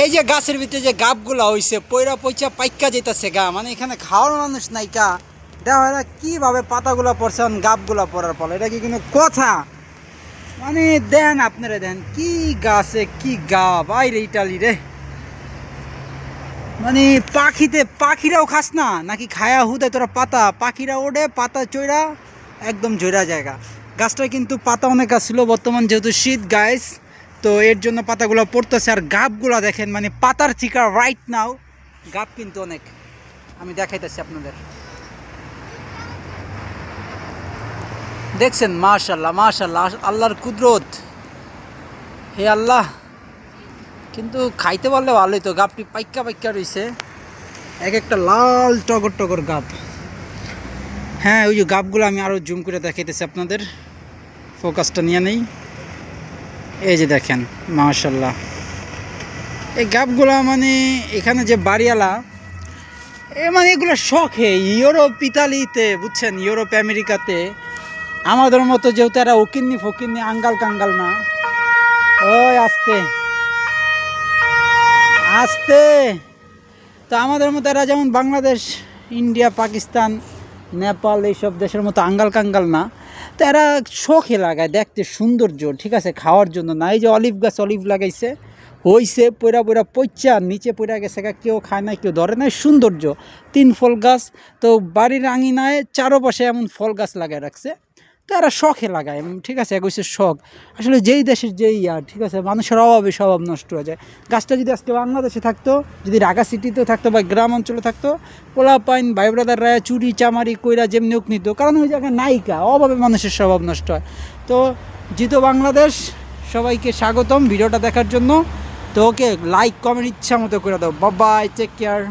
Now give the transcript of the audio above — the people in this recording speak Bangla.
এই যে গাছের ভিতরে যে গাবগুলা হইছে পয়রা পয়চা পাইকা যেতেছে গা, মানে এখানে খাওয়ার মানুষ নাই কা। দেখা হয় না কিভাবে পাতাগুলা পড়ছে গাবগুলা পড়ার ফলে, এটা কি কোনো কথা? মানে দেন আপনারা দেন কি গাছে কি গাব আইরে ইটালি রে। মানে পাখিরাও খাস না নাকি খায়া হুদে তোরা পাতা? পাখিরা ওড়ে পাতা চৈরা একদম ঝরা জায়গা। গাছটা কিন্তু পাতা অনেক আসছিল, বর্তমান যেহেতু শীত গাইস, তো এর জন্য পাতাগুলো পড়তেছে। আর গাবগুলো দেখেন, মানে পাতার চিকা রাইট নাও গাব কিন্তু অনেক। আমি দেখাইতেছি আপনাদের, দেখছেন? মাশাল্লাহ মাশাল্লাহ, আল্লাহর কুদরত, হে আল্লাহ। কিন্তু খাইতে পারলে ভালোই তো, গাবটি পাইকা পাইকা রয়েছে, এক একটা লাল টগর টগর গাব। হ্যাঁ, ওই যে গাবগুলো আমি আরও জুম করে দেখাইতেছি আপনাদের, ফোকাসটা নিয়ে নেই। এই যে দেখেন মাশাল্লাহ, এই গাবগুলা মানে এখানে যে বাড়িওয়ালা মানে এগুলো শখে ইউরোপ ইতালিতে, বুঝছেন, ইউরোপ আমেরিকাতে আমাদের মতো যেহেতু এরা ওকিন্নি ফকিন্নি আঙ্গাল কাঙ্গাল না। ওই আস্তে আস্তে, তো আমাদের মতো এরা যেমন বাংলাদেশ, ইন্ডিয়া, পাকিস্তান, নেপাল এইসব দেশের মতো আঙ্গাল কাঙ্গাল না। তো এরা শখে লাগায় দেখতে সৌন্দর্য, ঠিক আছে, খাওয়ার জন্য না। এই যে অলিভ গাছ, অলিভ লাগাইছে, হইছে পয়রা পয়রা পইচা নিচে পয়রা গেছে, কেউ খায় না কেউ ধরে নাই, সৌন্দর্য। 3 ফল গাছ, তো বাড়ির আঙিনায় চারোপাশে এমন ফল গাছ লাগায় রাখছে। তো এরা শখে লাগায়, ঠিক আছে, কইছে শখ। আসলে যেই দেশের যেই ঠিক আছে, মানুষের অভাবে স্বভাব নষ্ট হয়ে যায়। গাছটা যদি আজকে বাংলাদেশে থাকতো, যদি ঢাকা সিটিতেও থাকতো বা গ্রাম অঞ্চলে থাকতো, পোলা পাইন ভাই ব্রাদাররা চুরি চামারি কইরা যেমনি হোক নিত, কারণ ওই জায়গায় নায়িকা, অভাবে মানুষের স্বভাব নষ্ট হয়। তো জিতো বাংলাদেশ, সবাইকে স্বাগতম ভিডিওটা দেখার জন্য। তো ওকে লাইক কমেন্ট ইচ্ছা মতো করে দাও। Bye bye, take care.